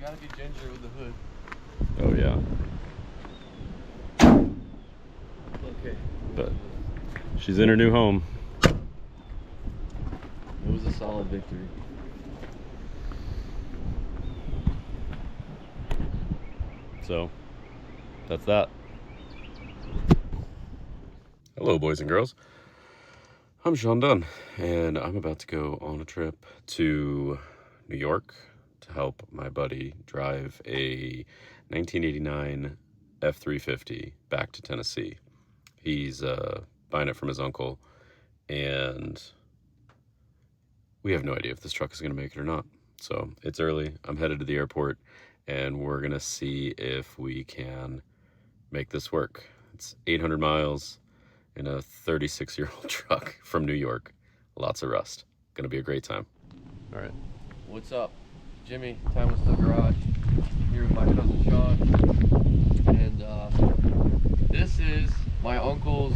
You gotta be ginger with the hood. Oh yeah. Okay. But she's in her new home. It was a solid victory. So that's that. Hello, boys and girls. I'm Sean Dunn, and I'm about to go on a trip to New York to help my buddy drive a 1989 F350 back to Tennessee. He's buying it from his uncle, and we have no idea if this truck is going to make it or not. So it's early. I'm headed to the airport, and we're going to see if we can make this work. It's 800 miles in a 36-year-old truck from New York. Lots of rust. Going to be a great time. All right. What's up? Jimmy, Time Was Still Garage, here with my cousin Sean. And this is my uncle's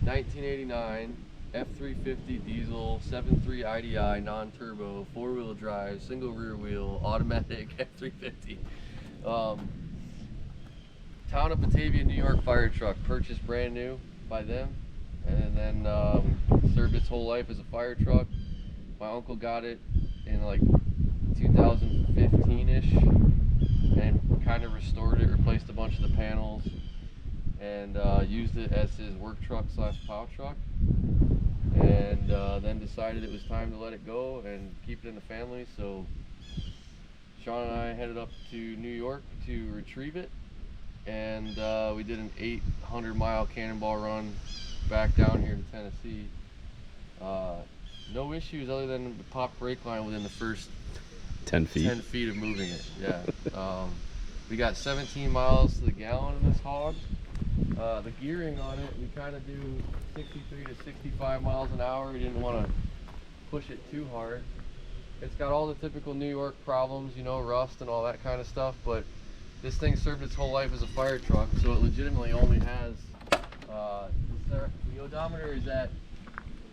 1989 F350 diesel 7.3 IDI non-turbo 4-wheel drive single rear wheel automatic F350 town of Batavia, New York fire truck, purchased brand new by them, and then served its whole life as a fire truck. My uncle got it in like 2015-ish and kind of restored it, replaced a bunch of the panels, and used it as his work truck slash plow truck, and then decided it was time to let it go and keep it in the family. So Sean and I headed up to New York to retrieve it, and we did an 800-mile cannonball run back down here to Tennessee. No issues other than the pop brake line within the first 10 feet. 10 feet of moving it, yeah. We got 17 miles to the gallon in this hog. The gearing on it, we kind of do 63 to 65 miles an hour. We didn't want to push it too hard. It's got all the typical New York problems, you know, rust and all that kind of stuff, but this thing served its whole life as a fire truck, so it legitimately only has, the odometer is at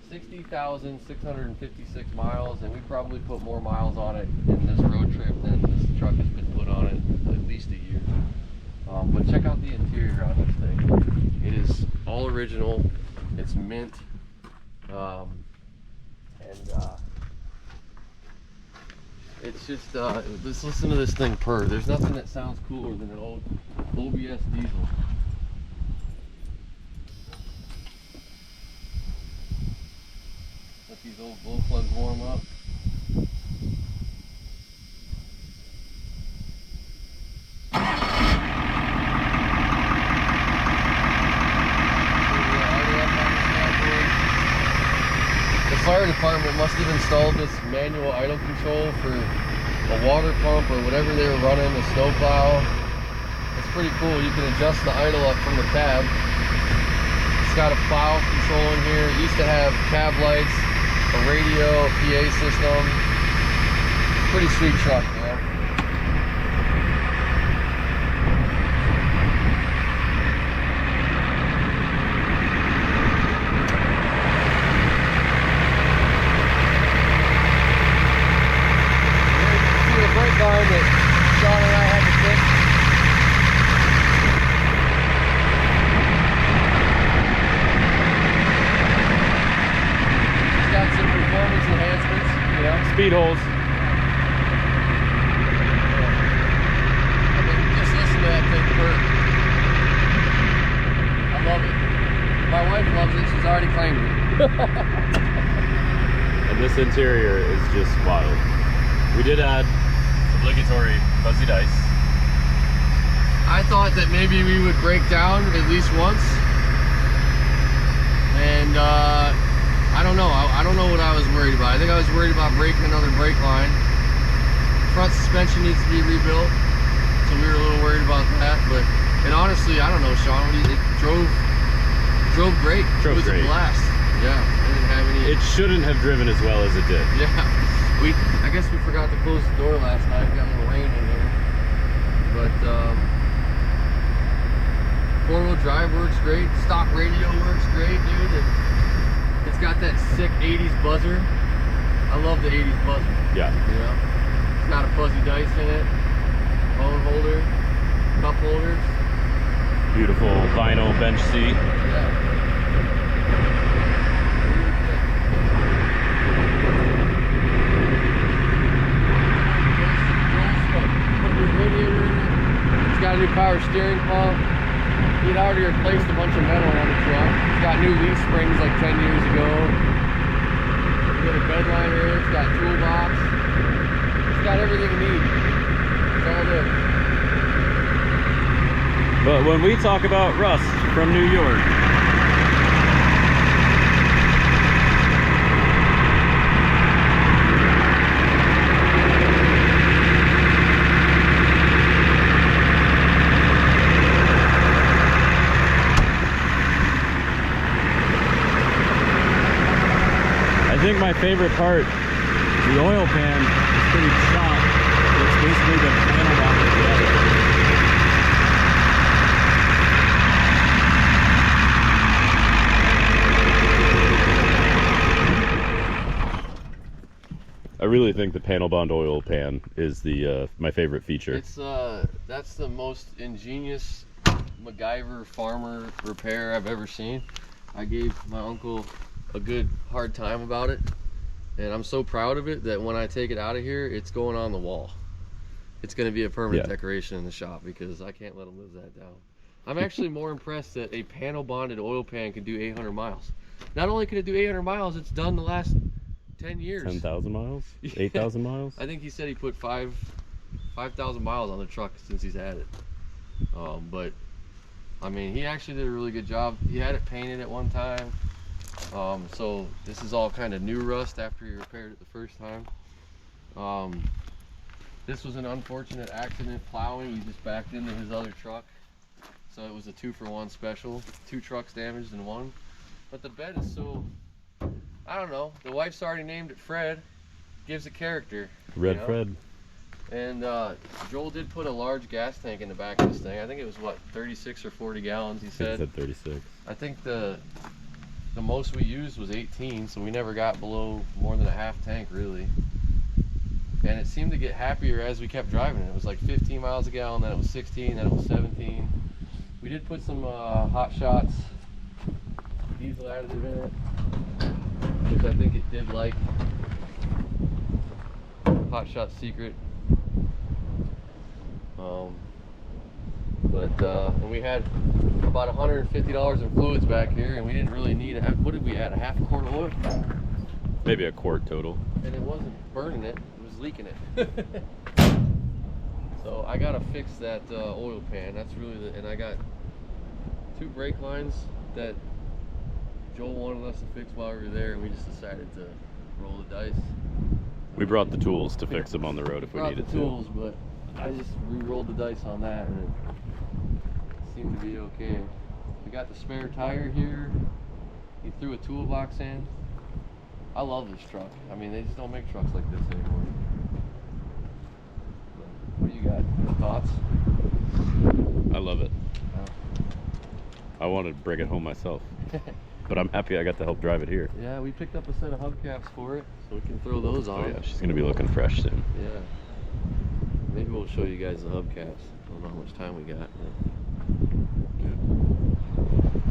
60,656 miles, and we probably put more miles on it in this road trip than this truck has been put on it at least a year. But check out the interior on this thing. It is all original. It's mint, it's just let's listen to this thing purr. There's nothing that sounds cooler than an old OBS diesel. Let these old glow plugs warm up. The fire department must have installed this manual idle control for a water pump or whatever they were running, a snow plow. It's pretty cool. You can adjust the idle up from the cab. It's got a plow control in here. It used to have cab lights, a radio, a PA system. Pretty sweet truck, you know? See the brake line that Sean and I had to fix. It's got some performance enhancements, you know? Speed holes. I mean, just listen to that thing purr. I love it. My wife loves it. She's already claimed it. And this interior is just wild. We did add obligatory fuzzy dice. I thought that maybe we would break down at least once. And I don't know. I don't know what I was worried about. I think I was worried about breaking another brake line. Front suspension needs to be rebuilt, so we were a little worried about that. And honestly, I don't know, Sean. It drove great. Drove it was great. a blast. Yeah, I didn't have any. It shouldn't have driven as well as it did. Yeah, I guess we forgot to close the door last night. We got a little rain in here, but 4-wheel drive works great. Stock radio works great, dude. It's got that sick 80s buzzer. I love the 80s buzzer. Yeah. You know, it's got a fuzzy dice in it. phone holder, cup holders. Beautiful vinyl bench seat. Yeah. Put your radiator in it. It's got a new power steering pump. He'd already replaced a bunch of metal on the truck. It's got new leaf springs like 10 years ago. It's got a bed liner. It's got a toolbox. It's got everything you need. It's all there. But when we talk about rust from New York, I think my favorite part, the oil pan is pretty shot. It's basically the panel on it together. I really think the panel bond oil pan is the my favorite feature. It's that's the most ingenious MacGyver farmer repair I've ever seen. I gave my uncle a good hard time about it, and I'm so proud of it that when I take it out of here, it's going on the wall. It's going to be a permanent decoration in the shop because I can't let him live that down. I'm actually more impressed that a panel bonded oil pan can do 800 miles. Not only can it do 800 miles, it's done the last 10 years. 10,000 miles? 8,000 miles? I think he said he put 5,000 miles on the truck since he's had it. But I mean, he actually did a really good job. He had it painted at one time. So this is all kind of new rust after he repaired it the first time. This was an unfortunate accident plowing. He just backed into his other truck. So it was a 2-for-1 special. 2 trucks damaged in one. But the bed is so, I don't know. The wife's already named it Fred. Gives it character. Red Fred. And Joel did put a large gas tank in the back of this thing. I think it was what, 36 or 40 gallons, he said. He said 36. I think the most we used was 18, so we never got below more than a half tank really. And it seemed to get happier as we kept driving it. It was like 15 miles a gallon, then it was 16, then it was 17. We did put some Hot Shots diesel additive in it, which I think it did like. Hot Shot Secret. And we had about $150 in fluids back here, and we didn't really need it. What did we add? A half a quart of oil? Maybe a quart total. And it wasn't burning it, it was leaking it. So I gotta fix that oil pan. That's really and I got 2 brake lines that Joel wanted us to fix while we were there, and we just decided to roll the dice. We brought the tools to fix them on the road if we needed the tools, but I just re-rolled the dice on that, and it seemed to be okay. We got the spare tire here. He threw a toolbox in. I love this truck. I mean, they just don't make trucks like this anymore. What do you got? Thoughts? I love it. I wanted to bring it home myself. But I'm happy I got to help drive it here. Yeah, we picked up a set of hubcaps for it, so we can throw those on. Oh yeah, she's gonna be looking fresh soon. Yeah. Maybe we'll show you guys the hubcaps. I don't know how much time we got.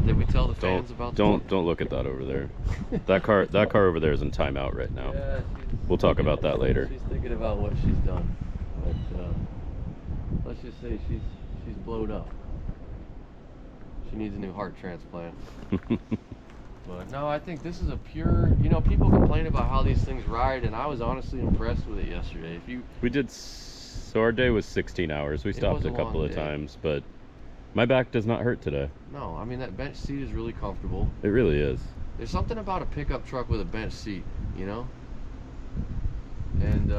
Did we tell the fans about Don't look at that over there. That car over there is in timeout right now. Yeah, we'll talk about that later. She's thinking about what she's done. But let's just say she's blowed up. She needs a new heart transplant. But no, I think this is a pure, you know, people complain about how these things ride, and I was honestly impressed with it yesterday. So our day was 16 hours. We stopped a couple of times, but my back does not hurt today. No, I mean, that bench seat is really comfortable. It really is. There's something about a pickup truck with a bench seat, you know? And,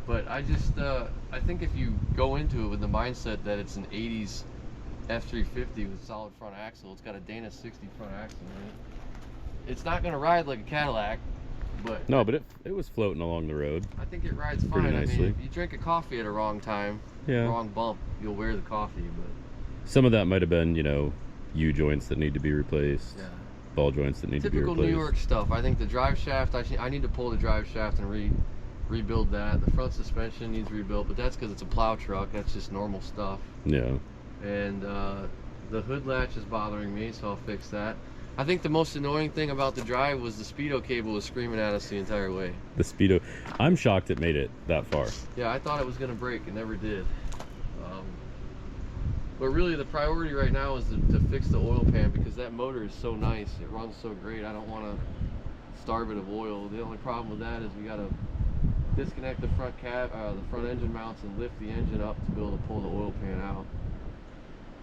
but I just, I think if you go into it with the mindset that it's an 80s F350 with solid front axle, it's got a Dana 60 front axle in it. It's not going to ride like a Cadillac, but... No, but it was floating along the road. I think it rides fine. Pretty nicely. I mean, if you drink a coffee at a wrong time, wrong bump, you'll wear the coffee, but... Some of that might have been, you know, U-joints that need to be replaced. Yeah. Ball joints that need to be replaced. Typical New York stuff. I think the drive shaft, I need to pull the drive shaft and rebuild that. The front suspension needs rebuilt, but that's because it's a plow truck. That's just normal stuff. Yeah. And the hood latch is bothering me, so I'll fix that. I think the most annoying thing about the drive was the speedo cable was screaming at us the entire way. The speedo. I'm shocked it made it that far. Yeah, I thought it was going to break. It never did. But really, the priority right now is to fix the oil pan, because that motor is so nice. It runs so great. I don't want to starve it of oil. The only problem with that is we got to disconnect the front the front engine mounts and lift the engine up to be able to pull the oil pan out.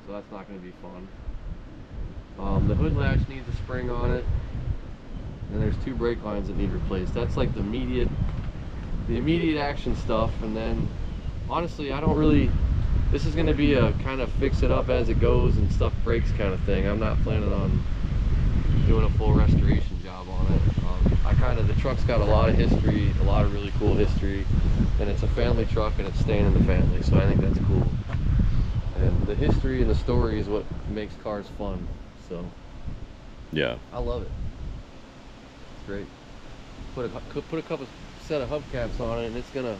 So that's not going to be fun. The hood latch needs a spring on it, and there's 2 brake lines that need replaced. That's like the immediate action stuff. And then, honestly, I don't really. This is going to be a kind of fix it up as it goes and stuff breaks kind of thing. I'm not planning on doing a full restoration job on it. The truck's got a lot of history, a lot of really cool history, and it's a family truck and it's staying in the family, so I think that's cool. And the history and the story is what makes cars fun, so yeah, I love it. It's great. Put a couple set of hubcaps on it and it's gonna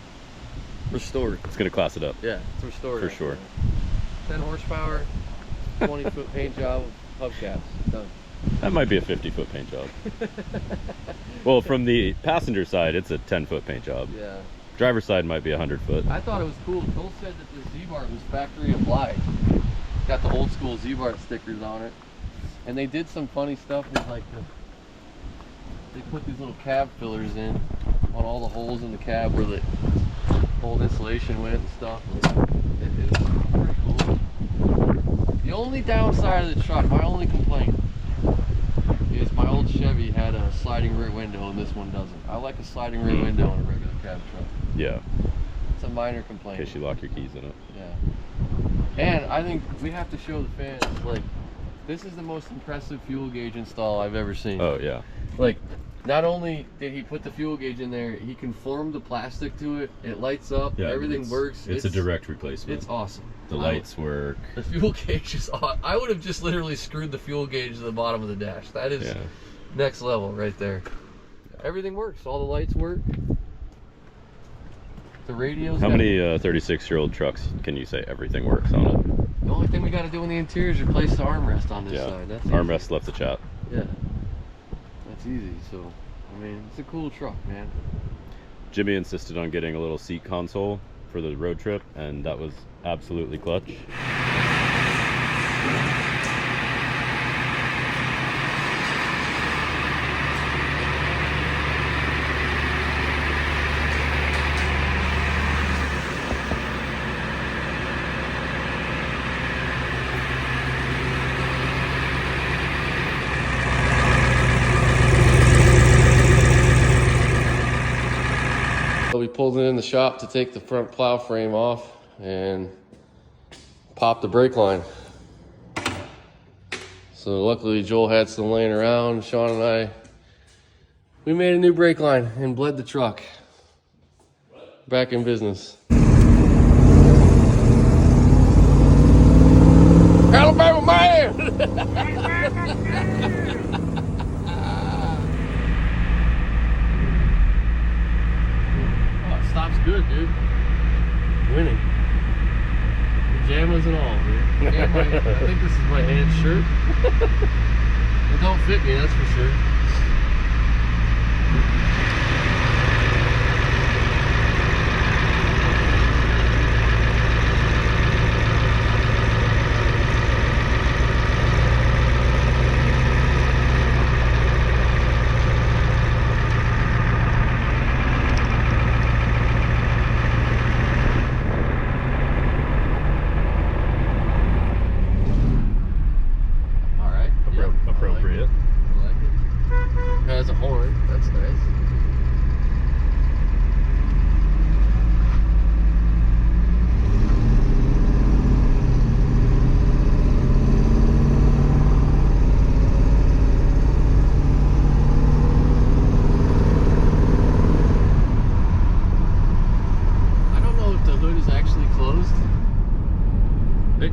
restore it. It's gonna class it up. Yeah, it's restored for sure. 10 horsepower, 20-foot paint job, hubcaps, done. That might be a 50-foot paint job. Well, from the passenger side, it's a 10-foot paint job. Yeah. Driver's side might be 100-foot. I thought it was cool. Cole said that the Z-Bar was factory applied. Got the old school Z-Bar stickers on it. And they did some funny stuff with like they put these little cab fillers in on all the holes in the cab where the old insulation went and stuff. It was pretty cool. The only downside of the truck, my only complaint, is my old Chevy had a sliding rear window and this one doesn't. I like a sliding rear window on a regular cab truck. Yeah. It's a minor complaint. In case you lock your keys in it. Yeah. And I think we have to show the fans, like, this is the most impressive fuel gauge install I've ever seen. Oh, yeah. Like, not only did he put the fuel gauge in there, he conformed the plastic to it. It lights up. Yeah, everything works. It's a direct replacement. It's awesome. The lights work. The fuel gauge is awesome. I would have just literally screwed the fuel gauge to the bottom of the dash. That is next level right there. Everything works. All the lights work. The radios. How many 36-year-old trucks can you say everything works on it? The only thing we got to do in the interior is replace the armrest on this side. That's armrest left the chat. Yeah. That's easy. So, I mean, it's a cool truck, man. Jimmy insisted on getting a little seat console for the road trip, and that was absolutely clutch. We pulled it in the shop to take the front plow frame off and pop the brake line. So luckily Joel had some laying around. Sean and we made a new brake line and bled the truck. Back in business. Alabama man! Stop's good, dude. Winning. Pajamas and all, dude. And I think this is my aunt's shirt. It don't fit me, that's for sure. Appropriate. I like it. It has a horn. That's nice. I don't know if the hood is actually closed. It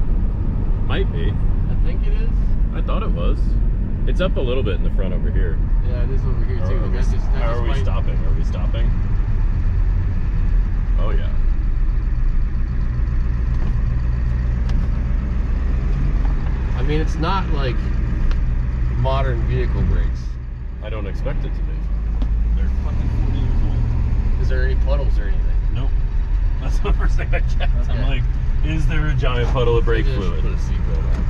might be. I think it is. I thought it was. It's up a little bit in the front over here. Yeah, it is over here too. Are we stopping? Are we stopping? it's not like modern vehicle brakes. I don't expect it to be. They're fucking 40 years old. Is there any puddles or anything? Nope. That's the first thing I checked. Okay. I'm like, is there a giant puddle of brake Maybe I should fluid? put a seatbelt on.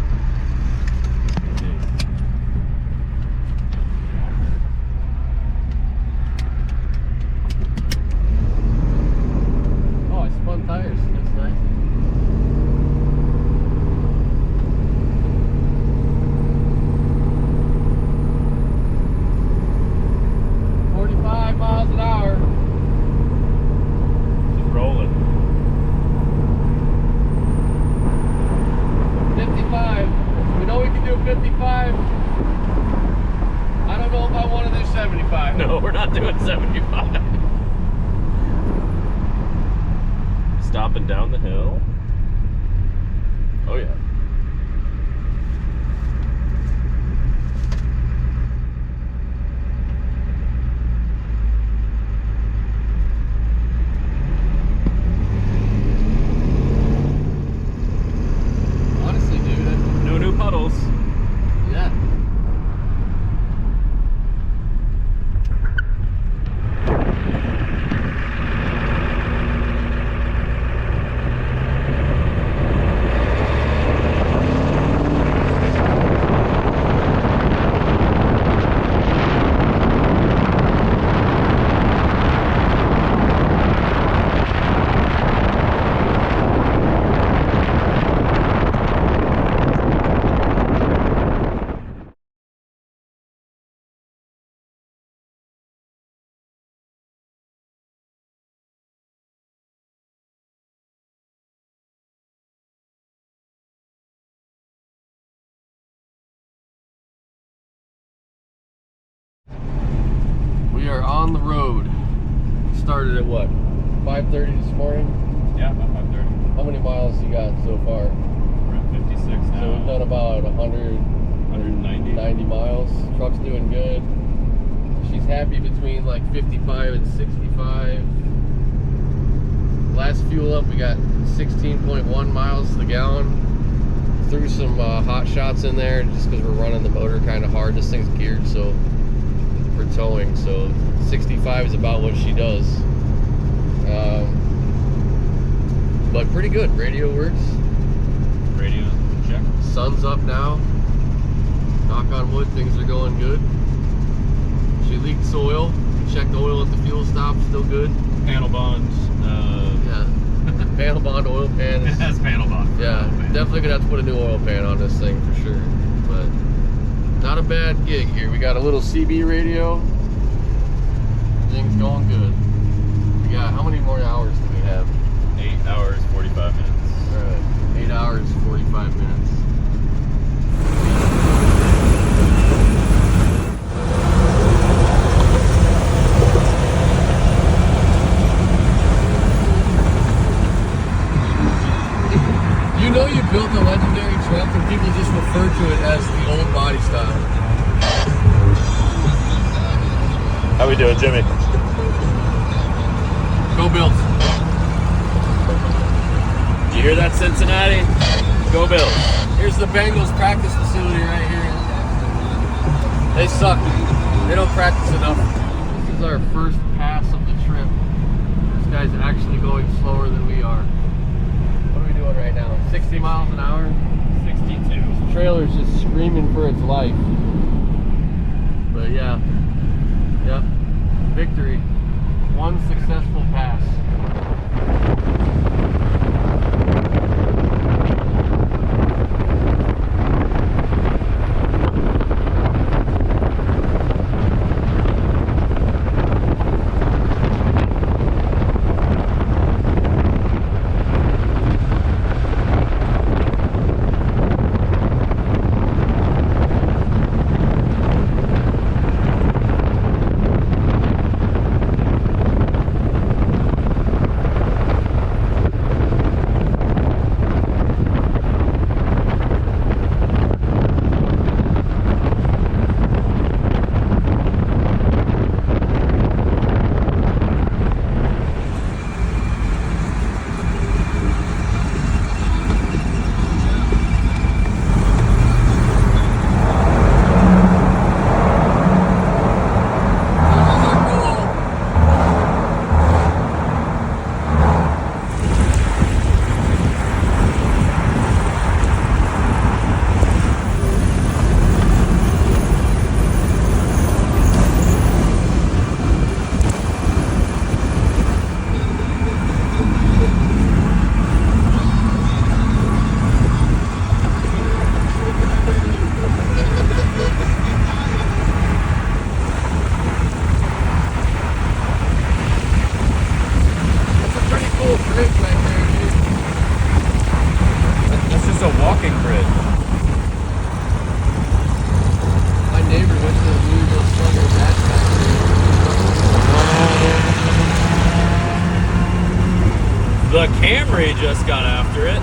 Oh, I spun tires. That's nice. Miles an hour. Just rolling. 55. We know we can do 55. I don't know if I want to do 75. No, we're not doing 75. Stopping down the hill. Oh yeah. Puddles. Yeah. We are on the road. Started at what? 5:30 this morning? Yeah, about 5:30. How many miles you got so far? We're at 56 now. So we've done about 190 miles. Truck's doing good. She's happy between like 55 and 65. Last fuel up, we got 16.1 miles to the gallon. Threw some hot shots in there just because we're running the motor kind of hard. This thing's geared so for towing, so 65 is about what she does. But pretty good. Radio works. Radio check. Sun's up now. Knock on wood, things are going good. She leaked oil. Checked oil at the fuel stop, still good. Panel bond. Yeah. Panel bond, oil pan. It has panel bond. Yeah, definitely gonna have to put a new oil pan on this thing for sure. But not a bad gig here. We got a little CB radio. Things going good. We got, how many more hours do we have? 8 hours, 45 minutes. Alright, 8 hours, 45 minutes. You know you built a legendary truck and people just refer to it as the old body style. How we doing, Jimmy? Go Bills. Did you hear that, Cincinnati? Go Bills. Here's the Bengals practice facility right here. They suck. They don't practice enough. This is our first pass of the trip. This guy's actually going slower than we are. What are we doing right now? 60 miles an hour? 62. This trailer's just screaming for its life. But yeah. Yep. Victory. One successful pass. bridge right there, dude. That's just a walking bridge. My neighbor went to the Louisville Slugger gas factory. The Camry just got after it.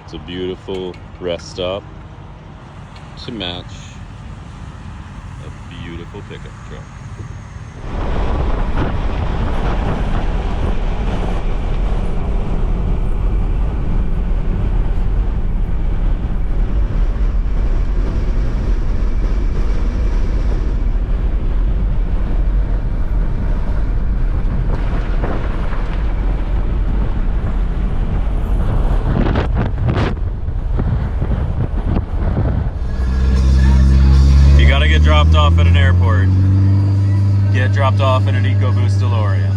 It's a beautiful rest stop to match a beautiful pickup truck. Dropped off at an airport. Get dropped off in an EcoBoost DeLorean.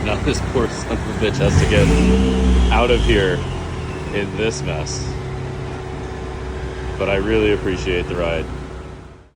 Now this poor son of a bitch has to get out of here in this mess. But I really appreciate the ride.